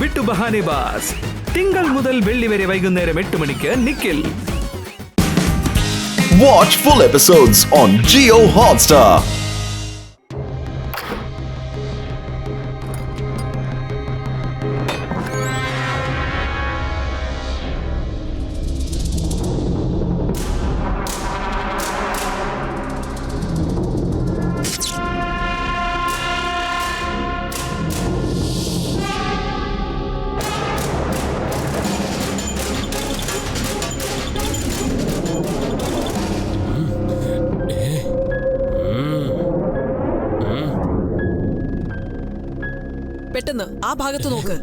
വിട്ടു ബഹാനെ ബാസ്. തിങ്കൾ മുതൽ വെള്ളി വരെ വൈകുന്നേരം 8 മണിക്ക് Nikhil. Watch full episodes on Jio Hotstar. പെട്ടെന്ന് ആ ഭാഗത്ത് നോക്ക്.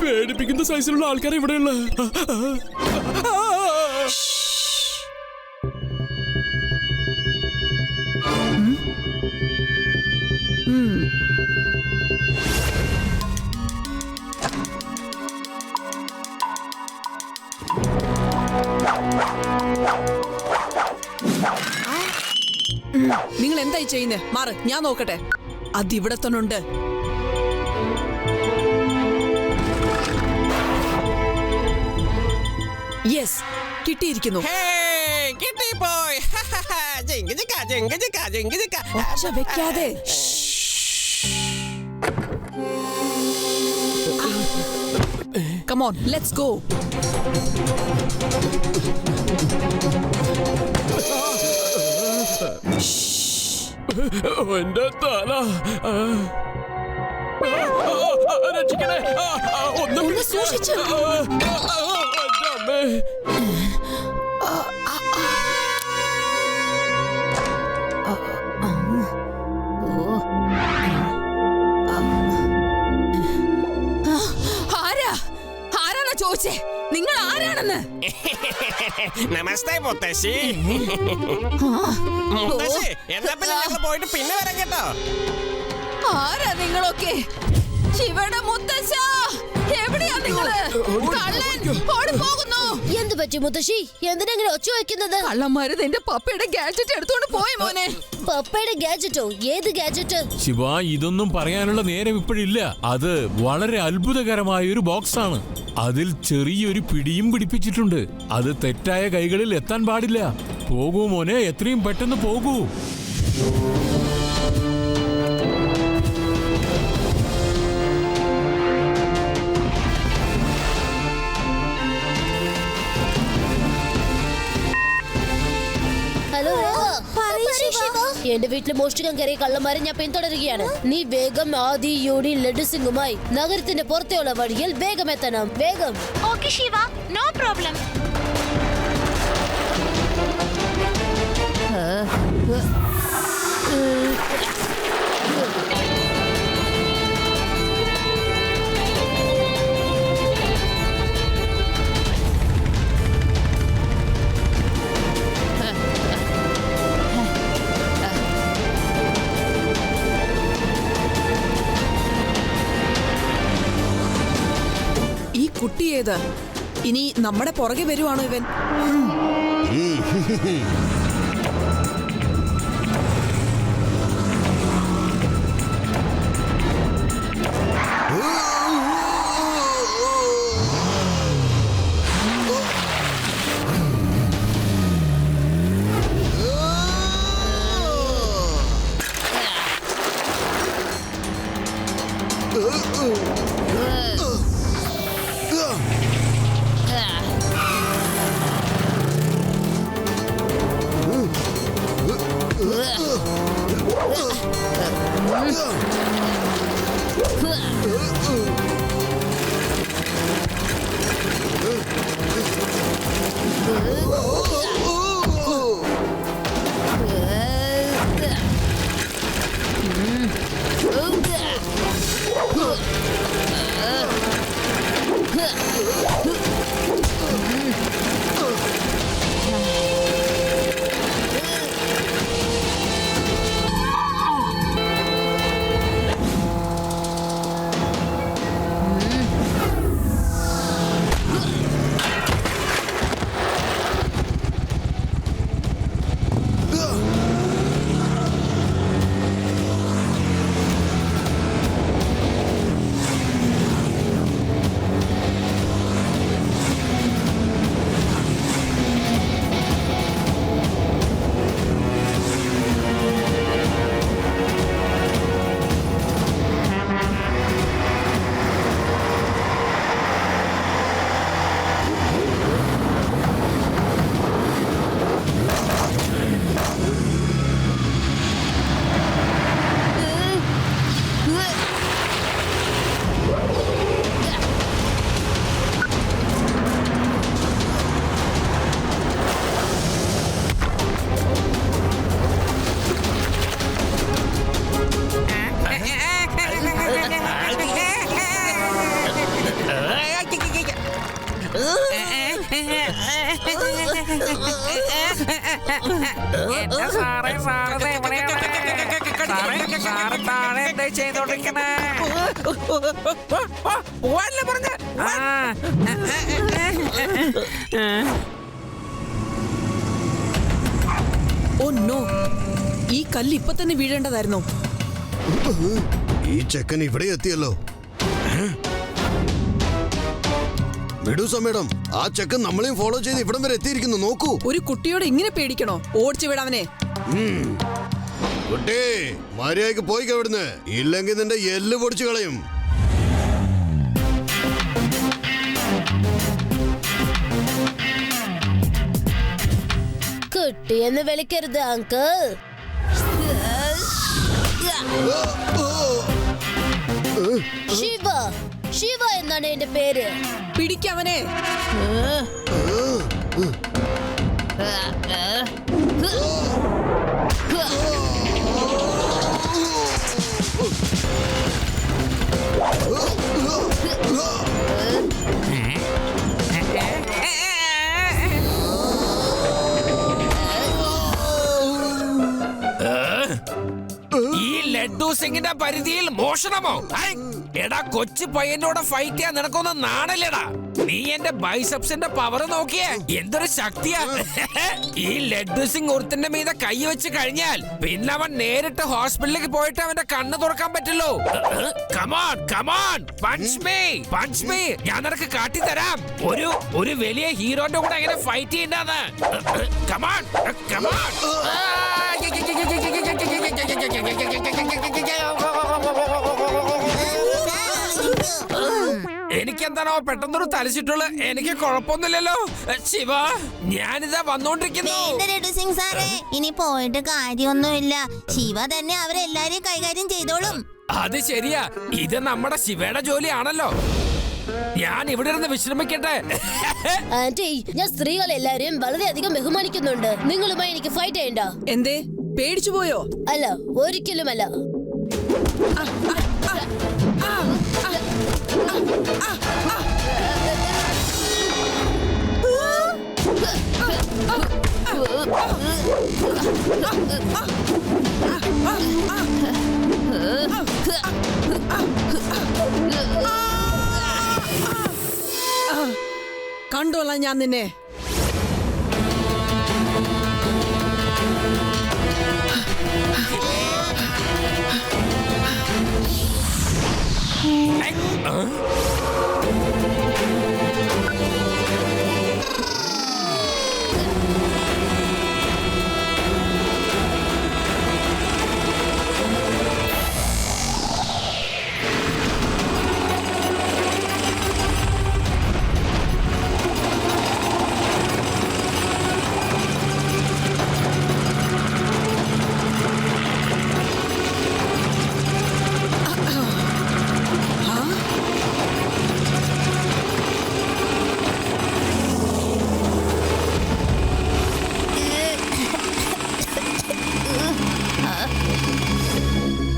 പേടിപ്പിക്കുന്ന സൈസിലുള്ള ആൾക്കാർ ഇവിടെയുള്ള. നിങ്ങൾ എന്തായി ചെയ്യുന്നേ? മാറ്, ഞാൻ നോക്കട്ടെ. അതിവിടെ തന്നെ ഉണ്ട്. യെസ്, കിട്ടിയിരിക്കുന്നു. ഒച്ച വെക്കാതെ. Come on, let's go. എന്റെ തല. രക്ഷിക്കണേ. ഒന്ന് സൂക്ഷിച്ച്. ആരാണ് ചോദിച്ചേ? നിങ്ങൾ ആരാണെന്ന്? നമസ്തേ മുത്തശ്ശി. മുത്തശ്ശി എന്നാ പിന്നെ ഞങ്ങൾ പോയിട്ട് പിന്നെ വരാം കേട്ടോ. ആരാ നിങ്ങളൊക്കെ? ശിവയുടെ മുത്തശ്ശ, എവിടെയാ നിങ്ങള്? കള്ളൻ ഓടിപ്പോകുന്നു. എന്ത് പറ്റി മുത്തശ്ശി? എന്തിനെങ്ങനെ ഒച്ച വയ്ക്കുന്നത്? കള്ളന്മാര് നിന്റെ പപ്പയുടെ ഗാഡ്ജറ്റ് എടുത്തോണ്ട് പോയി മോനെ. പപ്പയുടെ ഗാഡ്ജറ്റോ? ഏത് ഗാഡ്ജറ്റ്? ശിവ, ഇതൊന്നും പറയാനുള്ള നേരം ഇപ്പോഴില്ല. അത് വളരെ അത്ഭുതകരമായ ഒരു ബോക്സ് ആണ്. അതിൽ ചെറിയൊരു പിടിയും പിടിപ്പിച്ചിട്ടുണ്ട്. അത് തെറ്റായ കൈകളിൽ എത്താൻ പാടില്ല. പോകൂ മോനെ, എത്രയും പെട്ടെന്ന് പോകൂ. ഹലോ, എന്റെ വീട്ടിൽ മോഷ്ടിക്കാൻ കയറിയ കള്ളന്മാരെ ഞാൻ പിന്തുടരുകയാണ്. നീ വേഗം ആദി, യൂണി, ലഡു സിംഗുമായി നഗരത്തിന്റെ പുറത്തെയുള്ള വഴിയിൽ വേഗം എത്തണം. വേഗം. Okay Shiva, no problem. കുട്ടിയേത്? ഇനി നമ്മുടെ പുറകെ വരുവാണോ ഇവൻ? എന്റെ സാറേ സാറേ എവിടെയാണ് സാറ് താഴെ എന്താ ചെയ്തോണ്ടിരിക്കണേ പോവാനല്ലേ പറഞ്ഞ ഓ നോ, ഈ കല്ല് ഇപ്പൊ തന്നെ വീഴേണ്ടതായിരുന്നോ? ഈ ചെക്കൻ ഇവിടെ എത്തിയല്ലോ. മെഡൂസ മേഡം, ആ ചെക്കൻ നമ്മളെയും ഫോളോ ചെയ്ത് ഇവിടം വരെ എത്തിയിരിക്കുന്നു. നോക്കൂ. ഒരു കുട്ടിയോട് ഇങ്ങനെ പേടിക്കണോ? ഓടിച്ചു വിടാവനെ. കുട്ടി മര്യാദക്ക് പോയി അവിടുന്ന്, ഇല്ലെങ്കിൽ നിന്റെ എല്ല് പൊടിച്ചു കളയും. കുട്ടിയെന്ന് വിളിക്കരുത് അങ്കിൾ. ശിവ, ശിവ എന്നാണ് എന്റെ പേര്. പിടിക്കവനെ. ഈ ലഡ്ഡു സിംഗിന്റെ പരിധിയിൽ മോഷണമോ? ഹൈ! എടാ കൊച്ചു പയ്യനോട് ഫൈറ്റ് ചെയ്യാൻ നിനക്കൊന്നും നാണല്ലേടാ? നീ എന്റെ ബൈസെപ്സിന്റെ പവർ നോക്കിയേ, എന്തൊരു ശക്തിയാ! ഈ ലഡ്ഡു സിംഗ് ഒരുത്തിന്റെ മീതെ കൈ വെച്ച് കഴിഞ്ഞാൽ പിന്നെ അവൻ നേരിട്ട് ഹോസ്പിറ്റലിലേക്ക് പോയിട്ട് അവന്റെ കണ്ണ് തുറക്കാൻ പറ്റുള്ളൂ. Come on come on, punch me punch me, ഞാൻ നിനക്ക് കാട്ടിത്തരാം ഒരു വലിയ ഹീറോന്റെ കൂടെ എങ്ങനെ ഫൈറ്റ് ചെയ്യണ്ടെന്ന്. Come on come on. എനിക്കെന്താണോ പെട്ടെന്നൊരു തലച്ചിട്ടുള്ള? എനിക്ക് കുഴപ്പമൊന്നുമില്ലല്ലോ ശിവ, ഞാനിതാ വന്നോണ്ടിരിക്കുന്നു. സിംഗ് സാറേ, ഇനി പോയിട്ട് കാര്യമൊന്നുമില്ല. ശിവ തന്നെ അവരെല്ലാരെയും കൈകാര്യം ചെയ്തോളും. അത് ശരിയാ, ഇത് നമ്മുടെ ശിവയുടെ ജോലിയാണല്ലോ. ഞാൻ ഇവിടെ ഇരുന്ന് വിശ്രമിക്കട്ടെ. ആന്റി, ഞാൻ സ്ത്രീകളെല്ലാരെയും വളരെയധികം ബഹുമാനിക്കുന്നുണ്ട്. നിങ്ങളുമായി എനിക്ക് ഫൈറ്റ് ചെയ്യണ്ട. എന്തേ, പേടിച്ചു പോയോ? അല്ല, ഒരിക്കലുമല്ല. കണ്ടോളാം ഞാൻ നിന്നെ.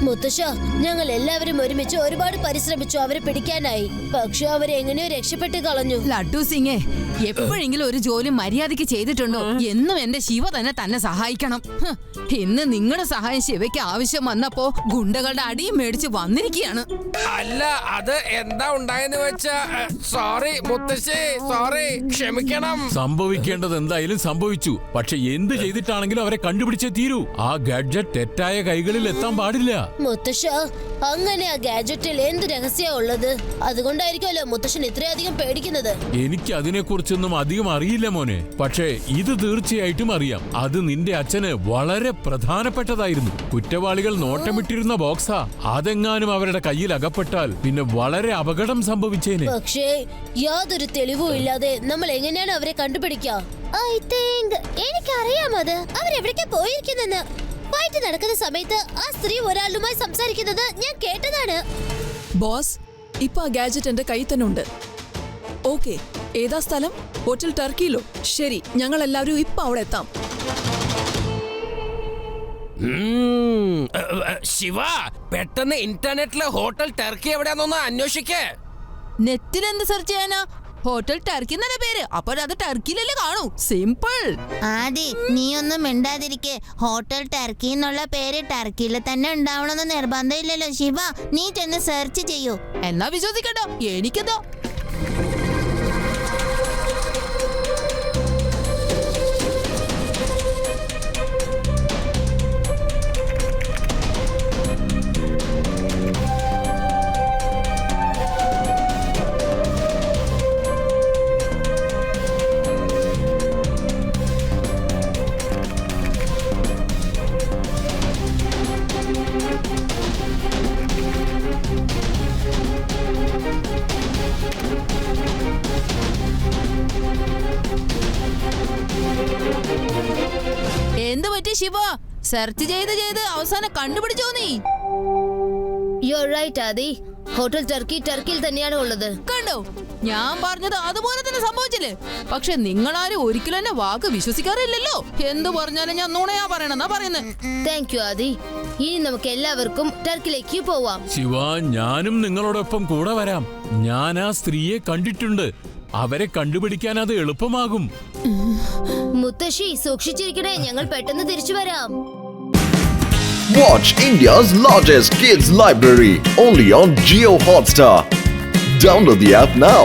മുത്തശ്ശ, ഞങ്ങൾ എല്ലാവരും ഒരുമിച്ച് ഒരുപാട് പരിശ്രമിച്ചു അവരെ പിടിക്കാനായി. പക്ഷെ അവരെ എങ്ങനെയോ രക്ഷപ്പെട്ട് കളഞ്ഞു. ലഡ്ഡു സിംഗേ, എപ്പോഴെങ്കിലും ഒരു ജോലി മര്യാദയ്ക്ക് ചെയ്തിട്ടുണ്ടോ? എന്നും എന്റെ ശിവ തന്നെ സഹായിക്കണം. ഇന്ന് നിങ്ങളുടെ സഹായം ശിവയ്ക്ക് ആവശ്യം വന്നപ്പോ ഗുണ്ടകളുടെ അടിയും മേടിച്ച് വന്നിരിക്കുകയാണ്. അല്ല, അത് എന്താ ഉണ്ടായെന്ന് വെച്ചാ, സോറി മുത്തശ്ശി, സോറി, ക്ഷമിക്കണം. സംഭവിക്കേണ്ടത് എന്തായാലും സംഭവിച്ചു. പക്ഷെ എന്ത് ചെയ്തിട്ടാണെങ്കിലും അവരെ കണ്ടുപിടിച്ചേ തീരൂ. ആ ഗാഡ്ജറ്റ് തെറ്റായ കൈകളിൽ എത്താൻ പാടില്ല. മുത്തശ്ശ, അങ്ങനെ ആ ഗാഡ്ജറ്റിൽ എന്ത് രഹസ്യ ഉള്ളത്? അതുകൊണ്ടായിരിക്കുമല്ലോ മുത്തശ്ശൻ ഇത്രയധികം പേടിക്കുന്നത്. എനിക്ക് അതിനെക്കുറിച്ചൊന്നും അധികം അറിയില്ല മോനെ. പക്ഷേ ഇത് തീർച്ചയായിട്ടും അറിയാം. അത് നിന്റെ അച്ഛന് വളരെ പ്രധാനപ്പെട്ടതായിരുന്നു. കുറ്റവാളികൾ നോട്ടമിട്ടിരുന്ന ബോക്സാ. അതെങ്ങാനും അവരുടെ കയ്യിൽ അകപ്പെട്ടാൽ പിന്നെ വളരെ അപകടം സംഭവിച്ചേനെ. പക്ഷേ യാതൊരു തെളിവും ഇല്ലാതെ നമ്മൾ എങ്ങനെയാണ് അവരെ കണ്ടുപിടിക്കുക? ഐ തിങ്ക് എനിക്കറിയാം അത്. അവരെവിടേക്കാ പോയിരിക്കുന്നെന്ന്. ഫൈറ്റ് നടക്കുന്ന സമയത്ത് ആ സ്ത്രീ ഒരാളുമായി സംസാരിക്കുന്നത് ഞാൻ കേട്ടതാണ്. ബോസ്, ഇപ്പൊ ആ ഗാഡ്ജറ്റ് എന്റെ കയ്യിൽ തന്നെ ഉണ്ട്. ഓക്കെ, ഏതാ സ്ഥലം? ഹോട്ടൽ ടർക്കിയിലോ? ശരി, ഞങ്ങൾ എല്ലാവരും ഇപ്പൊ അവിടെ എത്താം. ശിവ, പെട്ടെന്ന് ഇന്റർനെറ്റിലെ ഹോട്ടൽ ടർക്കി എവിടെയാണെന്ന് അന്വേഷിക്കേ. നെറ്റിൽ എന്ത് സെർച്ച് ചെയ്യാനാ? ഹോട്ടൽ ടർക്കി എന്നല്ല പേര്. അപ്പോഴത് ടർക്കിയിലല്ലേ കാണൂ. സിമ്പിൾ. ആദി നീ ഒന്നും മിണ്ടാതിരിക്കെ. ഹോട്ടൽ ടർക്കി എന്നുള്ള പേര് ടർക്കിയിൽ തന്നെ ഉണ്ടാവണമെന്ന് നിർബന്ധമില്ലല്ലോ ശിവ. നീ ചെന്ന് സെർച്ച് ചെയ്യൂ. എന്നാ വിശ്വസിക്കട്ടോ, എനിക്കെന്തോ. എന്ത് പറ്റി ശിവ? സെർച്ച് ചെയ്ത് അവസാനം കണ്ടുപിടിച്ചോ നീ? യു റൈറ്റ് ആദി. ഹോട്ടൽ ടർക്കിയിൽ തന്നെയാണ് ഉള്ളത്. കണ്ടോ, ഞാൻ പറഞ്ഞത് അതുപോലെ തന്നെ സംഭവിച്ചില്ലേ? പക്ഷെ നിങ്ങളാരും ഒരിക്കലും എന്നെ വാക്ക് വിശ്വസിക്കാറില്ലല്ലോ. എന്തു പറഞ്ഞാലും ഞാൻ നുണയാ പറയണെന്നാ പറയുന്നത്. താങ്ക് യു ആദി. ഇനി നമുക്ക് എല്ലാവർക്കും ടർക്കിയിലേക്ക് പോവാം. ശിവ, ഞാനും നിങ്ങളോടൊപ്പം കൂടെ വരാം. ഞാൻ ആ സ്ത്രീയെ കണ്ടിട്ടുണ്ട്. അവരെ കണ്ടുപിടിക്കാൻ അത് എളുപ്പമാകും. മുത്തശ്ശി സൂക്ഷിച്ചിരിക്കണേ, ഞങ്ങൾ പെട്ടെന്ന് തിരിച്ചു വരാം. Watch India's largest kids library only on Jio Hotstar. Download the app now.